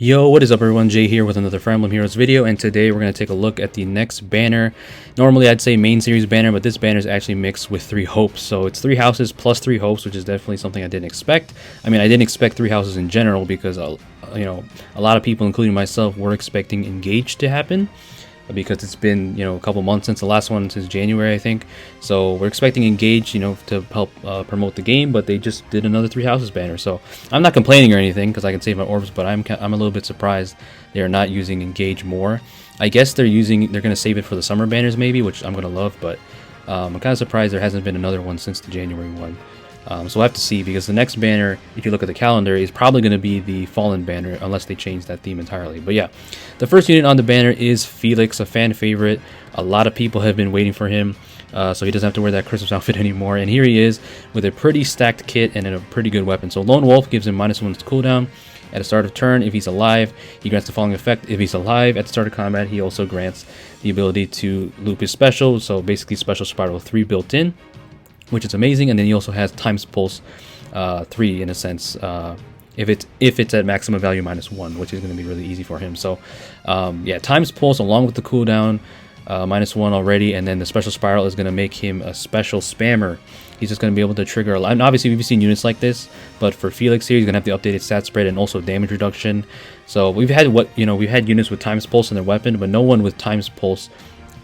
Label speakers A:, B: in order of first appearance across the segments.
A: Yo, what is up everyone, Jay here with another Fire Emblem Heroes video, and today we're going to take a look at the next banner. Normally I'd say main series banner, but this banner is actually mixed with 3 hopes. So it's 3 houses plus 3 hopes, which is definitely something I didn't expect. I mean, I didn't expect 3 houses in general because, a lot of people, including myself, were expecting Engage to happen. Because it's been, a couple months since the last one, since January, I think. So we're expecting Engage, to help promote the game, but they just did another 3 houses banner. So I'm not complaining or anything because I can save my orbs, but I'm a little bit surprised they are not using Engage more. I guess they're going to save it for the summer banners maybe, which I'm going to love, but I'm kind of surprised there hasn't been another one since the January one. So we'll have to see, because the next banner, if you look at the calendar, is probably going to be the Fallen banner unless they change that theme entirely. But yeah, the first unit on the banner is Felix, a fan favorite. A lot of people have been waiting for him, so he doesn't have to wear that Christmas outfit anymore. And here he is with a pretty stacked kit and a pretty good weapon. So Lone Wolf gives him -1 cooldown at the start of turn. If he's alive, he grants the following effect. If he's alive at the start of combat, he also grants the ability to loop his special. So basically Special Spiral 3 built in, which is amazing. And then he also has Times Pulse 3 in a sense, if it's at maximum value -1, which is going to be really easy for him. So yeah, Times Pulse along with the cooldown -1 already, and then the Special Spiral is going to make him a special spammer. He's just going to be able to trigger a lot. And obviously we've seen units like this, but for Felix here, he's going to have the updated stat spread and also damage reduction. So we've had units with Times Pulse in their weapon, but no one with Times Pulse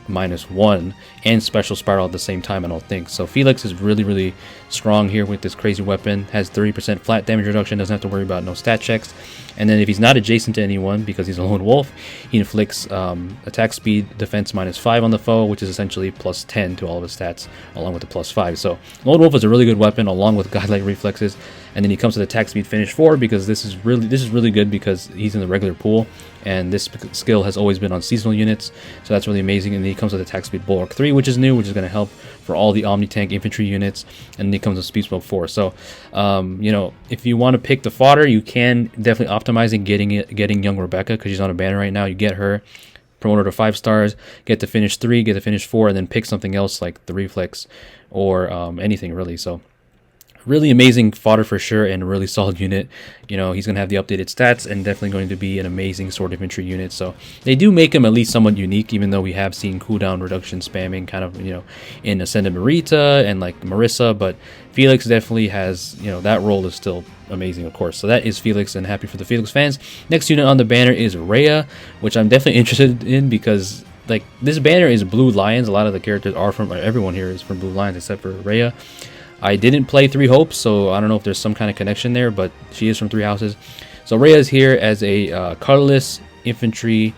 A: -1 and Special Spiral at the same time, I don't think. So Felix is really strong here with this crazy weapon. Has 30% flat damage reduction, doesn't have to worry about no stat checks. And then if he's not adjacent to anyone, because he's a lone wolf, he inflicts attack speed defense -5 on the foe, which is essentially +10 to all of his stats along with the +5. So lone wolf is a really good weapon along with godlike reflexes. And then he comes with attack speed finish 4, because this is really good because he's in the regular pool, and this skill has always been on seasonal units, so that's really amazing. And then he comes with attack speed bulwark 3, which is new, which is going to help for all the Omni Tank infantry units. And then he comes with speed smoke 4. So if you want to pick the fodder, you can definitely optimize in getting young Rebecca, because she's on a banner right now. You get her, promote her to 5 stars, get to finish 3, get to finish 4, and then pick something else like the reflex or anything really. So really amazing fodder for sure, and a really solid unit. He's going to have the updated stats and definitely going to be an amazing sword infantry unit. So they do make him at least somewhat unique, even though we have seen cooldown reduction spamming kind of, in Ascended Marita and like Marissa, but Felix definitely has, that role is still amazing, of course. So that is Felix, and happy for the Felix fans. Next unit on the banner is Rhea, which I'm definitely interested in because like this banner is Blue Lions. A lot of the characters are from, everyone here is from Blue Lions except for Rhea. I didn't play 3 hopes, so I don't know if there's some kind of connection there, but she is from 3 houses. So Rhea is here as a colorless infantry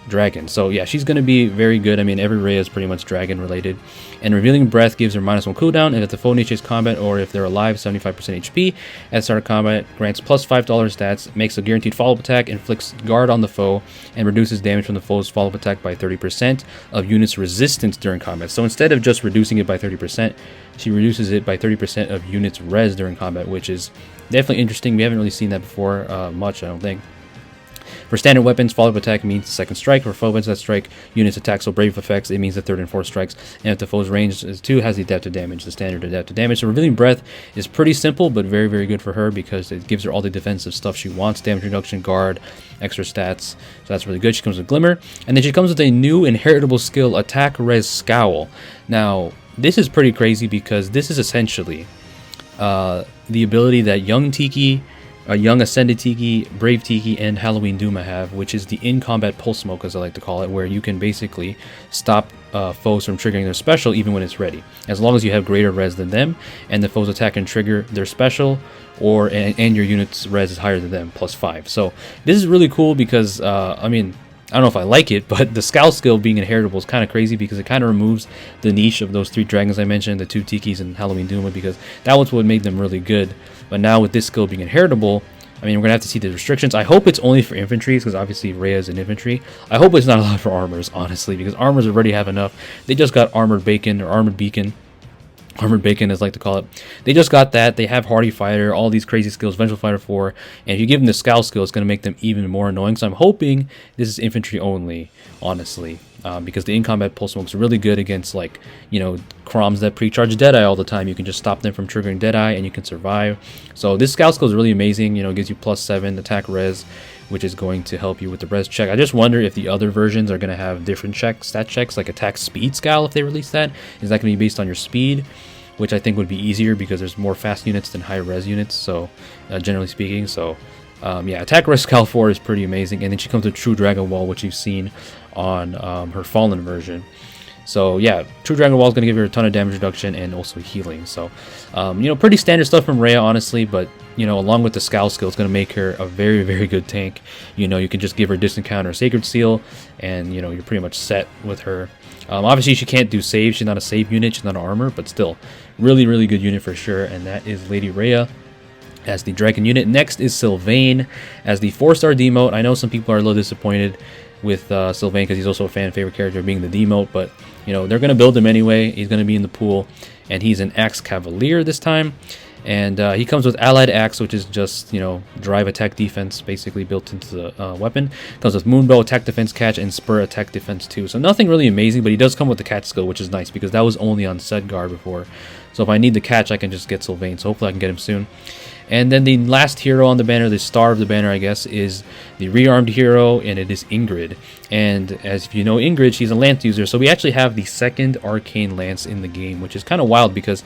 A: dragon. So yeah, she's going to be very good. I mean, every Rhea is pretty much dragon related. And Revealing Breath gives her -1 cooldown, and if the foe initiates combat or if they're alive, 75% HP at the start of combat, grants +5 stats, makes a guaranteed follow-up attack, inflicts guard on the foe, and reduces damage from the foe's follow-up attack by 30% of units' resistance during combat. So instead of just reducing it by 30%, she reduces it by 30% of units' res during combat, which is definitely interesting. We haven't really seen that before much, I don't think. For standard weapons, follow-up attack means second strike. For foe weapons that strike units attack, so brave effects, it means the third and fourth strikes. And if the foe's range is 2, has the adaptive damage, the standard adaptive damage. So Revealing Breath is pretty simple, but very good for her because it gives her all the defensive stuff she wants: damage reduction, guard, extra stats. So that's really good. She comes with Glimmer, and then she comes with a new inheritable skill, Attack Res Scowl. Now this is pretty crazy because this is essentially the ability that young Tiki, young Ascended Tiki, Brave Tiki, and Halloween Duma have, which is the in-combat pulse smoke, as I like to call it, where you can basically stop foes from triggering their special even when it's ready, as long as you have greater res than them, and the foe's attack can trigger their special, and your unit's res is higher than them, +5. So this is really cool because, I mean, I don't know if I like it, but the Scowl skill being inheritable is kind of crazy because it kind of removes the niche of those 3 dragons I mentioned, the 2 Tikis and Halloween Duma, because that was what made them really good. But now with this skill being inheritable, I mean, we're going to have to see the restrictions. I hope it's only for infantry, because obviously Rhea is an infantry. I hope it's not allowed for armors, honestly, because armors already have enough. They just got Armored Bacon, or Armored Beacon. Armored Bacon, as I like to call it. They just got that. They have Hardy Fighter, all these crazy skills, Vengeful Fighter 4, and if you give them the Scowl skill, it's going to make them even more annoying. So I'm hoping this is infantry only, honestly. because the in-combat pulse smoke is really good against, like, you know, Chroms that pre-charge Deadeye all the time. You can just stop them from triggering Deadeye and you can survive. So this scout skill is really amazing. You know, it gives you +7 attack res, which is going to help you with the res check. I just wonder if the other versions are going to have different stat checks, like attack speed scowl if they release that. Is that going to be based on your speed? Which I think would be easier because there's more fast units than high res units, so generally speaking. So yeah, attack res scowl 4 is pretty amazing. And then she comes with True Dragon Wall, which you've seen on her Fallen version. So yeah, True Dragon Wall is going to give her a ton of damage reduction and also healing. So you know, pretty standard stuff from Rhea, honestly, but you know, along with the scowl skill, it's going to make her a very, very good tank. You know, you can just give her distant counter, Sacred Seal, and you know, you're pretty much set with her. Obviously she can't do save, she's not a save unit, she's not an armor, but still really, really good unit for sure. And that is Lady Rhea as the Dragon unit. Next is Sylvain as the 4-star demote. I know some people are a little disappointed with Sylvain because he's also a fan favorite character being the demote, but you know, they're going to build him anyway. He's going to be in the pool, and he's an Axe Cavalier this time. And he comes with Allied Axe, which is just, you know, drive attack defense basically built into the weapon. Comes with Moonbow attack defense catch and Spur attack defense too. So nothing really amazing, but he does come with the catch skill, which is nice because that was only on Sedgar before. So if I need the catch, I can just get Sylvain. So hopefully I can get him soon. And then the last hero on the banner, the star of the banner, I guess, is the rearmed hero, and it is Ingrid. And as if you know Ingrid, she's a lance user. So we actually have the second arcane lance in the game, which is kind of wild because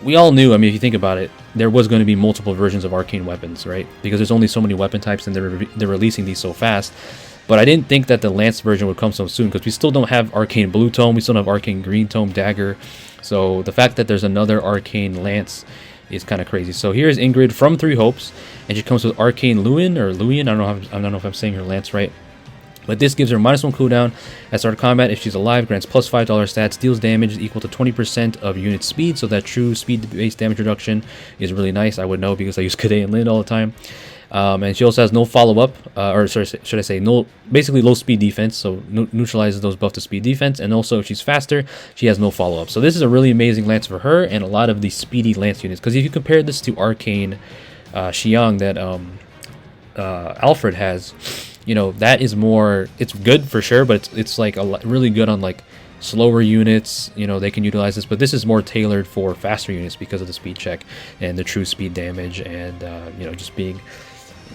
A: we all knew, I mean, if you think about it, there was going to be multiple versions of arcane weapons, right? Because there's only so many weapon types and they're releasing these so fast. But I didn't think that the lance version would come so soon because we still don't have arcane blue tome, we still don't have arcane green tome dagger. So the fact that there's another arcane lance is kind of crazy. So here's Ingrid from 3 Hopes, and she comes with arcane Luin or Luian. I don't know if I'm saying her lance right. But this gives her -1 cooldown at start of combat if she's alive, grants +$5 stats, deals damage equal to 20% of unit speed, so that true speed-based damage reduction is really nice. I would know because I use Kade and Lyn all the time. And she also has no follow-up, or sorry, should I say, no, basically low speed defense, so neutralizes those buff to speed defense, and also if she's faster, she has no follow-up. So this is a really amazing lance for her and a lot of the speedy lance units, because if you compare this to Arcane Xiang that Alfred has, you know, that is more, it's good for sure, but it's like really good on like slower units. You know, they can utilize this, but this is more tailored for faster units because of the speed check and the true speed damage, and you know, just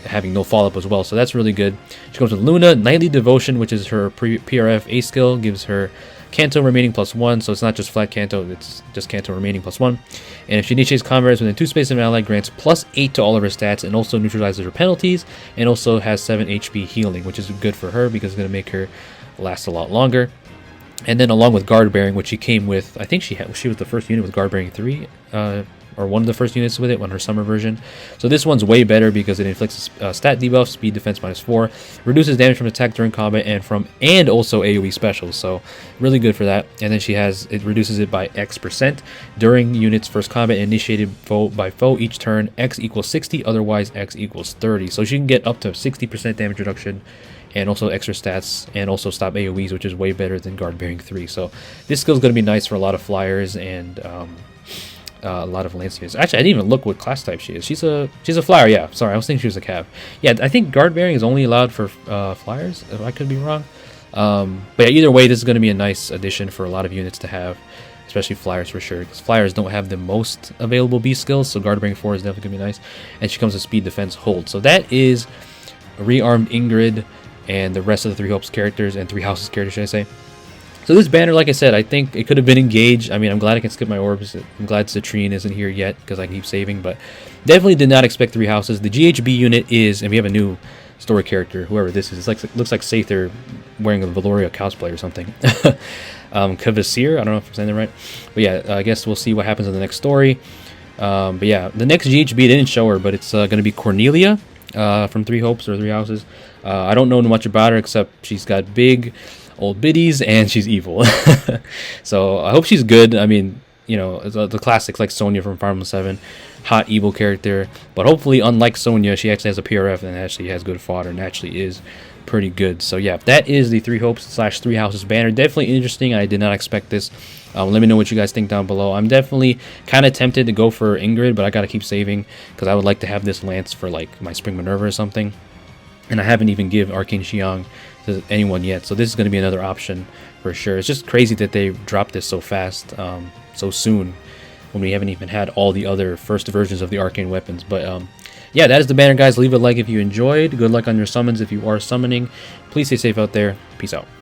A: having no follow-up as well. So that's really good. She comes with Luna, Nightly Devotion, which is her PRF A skill, gives her Canto remaining +1, so it's not just flat Canto, it's just Canto remaining +1. And if she initiates combat within 2 spaces of an ally, grants +8 to all of her stats, and also neutralizes her penalties, and also has 7 HP healing, which is good for her because it's going to make her last a lot longer. And then along with Guard Bearing, which she came with, I think she was the first unit with Guard Bearing 3, or one of the first units with it on her summer version. So this one's way better because it inflicts a stat debuff, speed defense -4, reduces damage from attack during combat, and also AoE specials. So really good for that. And then it reduces it by X% during units first combat initiated by foe each turn. X equals 60, otherwise X equals 30. So she can get up to 60% damage reduction and also extra stats, and also stop AoEs, which is way better than Guard Bearing 3. So this skill is going to be nice for a lot of flyers and a lot of lance units. Actually, I didn't even look what class type she is. She's a flyer, yeah. Sorry, I was thinking she was a cav. Yeah, I think Guard Bearing is only allowed for flyers, if I could be wrong. But yeah, either way, this is going to be a nice addition for a lot of units to have, especially flyers for sure, because flyers don't have the most available B skills, so Guard Bearing 4 is definitely going to be nice. And she comes with speed, defense, hold. So that is Rearmed Ingrid and the rest of the 3 Hopes characters, and 3 Houses characters, should I say. So this banner, like I said, I think it could have been engaged. I mean, I'm glad I can skip my orbs. I'm glad Citrine isn't here yet because I keep saving, but definitely did not expect 3 Houses. The GHB unit is, and we have a new story character, whoever this is. It's like, looks like Sather wearing a Valoria cosplay or something. Kavasir, I don't know if I'm saying that right. But yeah, I guess we'll see what happens in the next story. But yeah, the next GHB didn't show her, but it's going to be Cornelia from 3 Hopes or 3 Houses. I don't know much about her except she's got big old biddies and she's evil. So I hope she's good. I mean, you know, the classics like Sonya from Fire Emblem 7, hot evil character, but hopefully unlike Sonya, she actually has a PRF and actually has good fodder and actually is pretty good. So yeah, that is the 3 Hopes / 3 Houses banner. Definitely interesting. I did not expect this. Let me know what you guys think down below. I'm definitely kind of tempted to go for Ingrid, but I gotta keep saving because I would like to have this lance for like my Spring Minerva or something. And I haven't even give Arcane Xiang to anyone yet, so this is going to be another option for sure. It's just crazy that they dropped this so fast, so soon, when we haven't even had all the other first versions of the Arcane weapons. But yeah, that is the banner, guys. Leave a like if you enjoyed. Good luck on your summons if you are summoning. Please stay safe out there. Peace out.